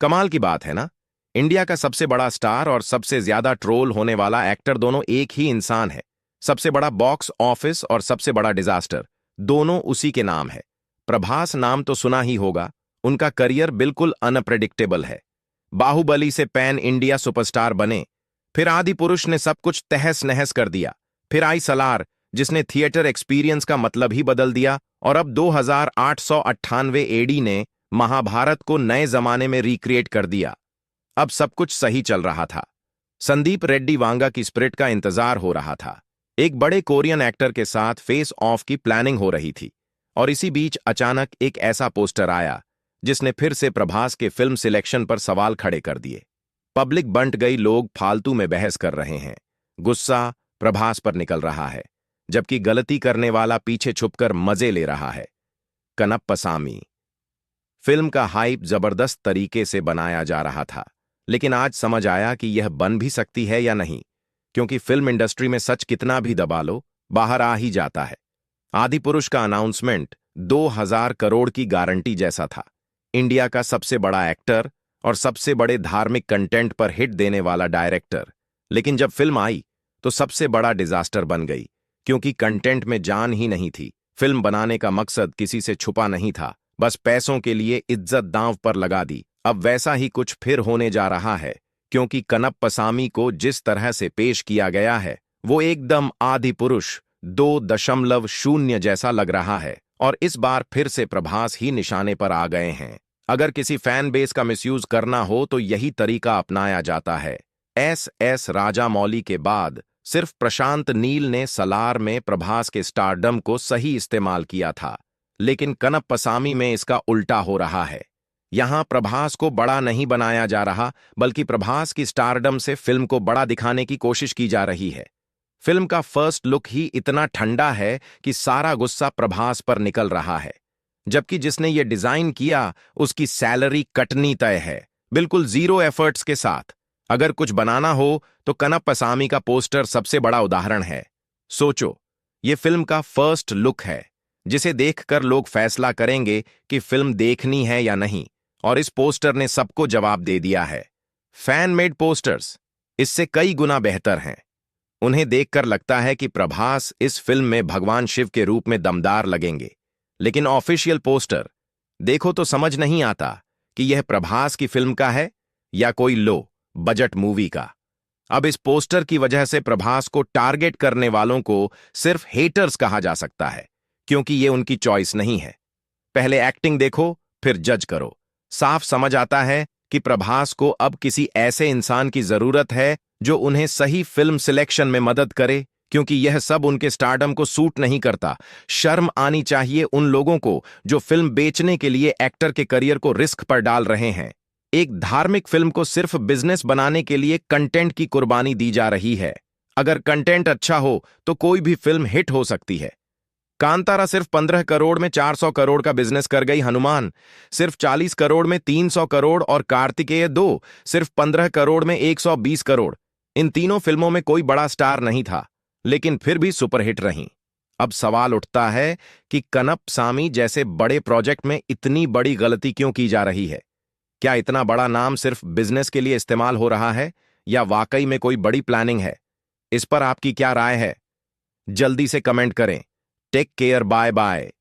कमाल की बात है ना। इंडिया का सबसे बड़ा स्टार और सबसे ज्यादा ट्रोल होने वाला एक्टर दोनों एक ही इंसान है। सबसे बड़ा बॉक्स ऑफिस और सबसे बड़ा डिजास्टर दोनों उसी के नाम है। प्रभास नाम तो सुना ही होगा। उनका करियर बिल्कुल अनप्रेडिक्टेबल है। बाहुबली से पैन इंडिया सुपरस्टार बने, फिर आदि पुरुष ने सब कुछ तहस नहस कर दिया, फिर आई सलार जिसने थिएटर एक्सपीरियंस का मतलब ही बदल दिया, और अब 2898 एडी ने महाभारत को नए जमाने में रिक्रिएट कर दिया। अब सब कुछ सही चल रहा था। संदीप रेड्डी वांगा की स्प्रिट का इंतजार हो रहा था। एक बड़े कोरियन एक्टर के साथ फेस ऑफ की प्लानिंग हो रही थी, और इसी बीच अचानक एक ऐसा पोस्टर आया जिसने फिर से प्रभास के फिल्म सिलेक्शन पर सवाल खड़े कर दिए। पब्लिक बंट गई, लोग फालतू में बहस कर रहे हैं, गुस्सा प्रभास पर निकल रहा है, जबकि गलती करने वाला पीछे छुपकर मजे ले रहा है। कनप्पसामी फिल्म का हाइप जबरदस्त तरीके से बनाया जा रहा था, लेकिन आज समझ आया कि यह बन भी सकती है या नहीं, क्योंकि फिल्म इंडस्ट्री में सच कितना भी दबा लो, बाहर आ ही जाता है। आदि पुरुष का अनाउंसमेंट 2000 करोड़ की गारंटी जैसा था। इंडिया का सबसे बड़ा एक्टर और सबसे बड़े धार्मिक कंटेंट पर हिट देने वाला डायरेक्टर, लेकिन जब फिल्म आई तो सबसे बड़ा डिजास्टर बन गई, क्योंकि कंटेंट में जान ही नहीं थी। फिल्म बनाने का मकसद किसी से छुपा नहीं था, बस पैसों के लिए इज्जत दांव पर लगा दी। अब वैसा ही कुछ फिर होने जा रहा है, क्योंकि कनप्पसामी को जिस तरह से पेश किया गया है वो एकदम आदि पुरुष 2.0 जैसा लग रहा है, और इस बार फिर से प्रभास ही निशाने पर आ गए हैं। अगर किसी फैन बेस का मिसयूज करना हो तो यही तरीका अपनाया जाता है। एस राजामौली के बाद सिर्फ प्रशांत नील ने सलार में प्रभास के स्टारडम को सही इस्तेमाल किया था, लेकिन कनप्पसामी में इसका उल्टा हो रहा है। यहां प्रभास को बड़ा नहीं बनाया जा रहा, बल्कि प्रभास की स्टारडम से फिल्म को बड़ा दिखाने की कोशिश की जा रही है। फिल्म का फर्स्ट लुक ही इतना ठंडा है कि सारा गुस्सा प्रभास पर निकल रहा है, जबकि जिसने ये डिजाइन किया उसकी सैलरी कटनी तय है, बिल्कुल जीरो एफर्ट्स के साथ। अगर कुछ बनाना हो तो कनप्पसामी का पोस्टर सबसे बड़ा उदाहरण है। सोचो, ये फिल्म का फर्स्ट लुक है, जिसे देखकर लोग फैसला करेंगे कि फिल्म देखनी है या नहीं, और इस पोस्टर ने सबको जवाब दे दिया है। फैन मेड पोस्टर्स इससे कई गुना बेहतर हैं। उन्हें देखकर लगता है कि प्रभास इस फिल्म में भगवान शिव के रूप में दमदार लगेंगे, लेकिन ऑफिशियल पोस्टर देखो तो समझ नहीं आता कि यह प्रभास की फिल्म का है या कोई लो बजट मूवी का। अब इस पोस्टर की वजह से प्रभास को टारगेट करने वालों को सिर्फ हेटर्स कहा जा सकता है, क्योंकि ये उनकी चॉइस नहीं है। पहले एक्टिंग देखो, फिर जज करो। साफ समझ आता है कि प्रभास को अब किसी ऐसे इंसान की जरूरत है जो उन्हें सही फिल्म सिलेक्शन में मदद करे, क्योंकि यह सब उनके स्टारडम को सूट नहीं करता। शर्म आनी चाहिए उन लोगों को जो फिल्म बेचने के लिए एक्टर के करियर को रिस्क पर डाल रहे हैं। एक धार्मिक फिल्म को सिर्फ बिजनेस बनाने के लिए कंटेंट की कुर्बानी दी जा रही है। अगर कंटेंट अच्छा हो तो कोई भी फिल्म हिट हो सकती है। कांतारा सिर्फ 15 करोड़ में 400 करोड़ का बिजनेस कर गई, हनुमान सिर्फ 40 करोड़ में 300 करोड़, और कार्तिकेय 2 सिर्फ 15 करोड़ में 120 करोड़। इन तीनों फिल्मों में कोई बड़ा स्टार नहीं था, लेकिन फिर भी सुपरहिट रहीं। अब सवाल उठता है कि कनप्पसामी जैसे बड़े प्रोजेक्ट में इतनी बड़ी गलती क्यों की जा रही है। क्या इतना बड़ा नाम सिर्फ बिजनेस के लिए इस्तेमाल हो रहा है, या वाकई में कोई बड़ी प्लानिंग है? इस पर आपकी क्या राय है? जल्दी से कमेंट करें। Take care, bye bye.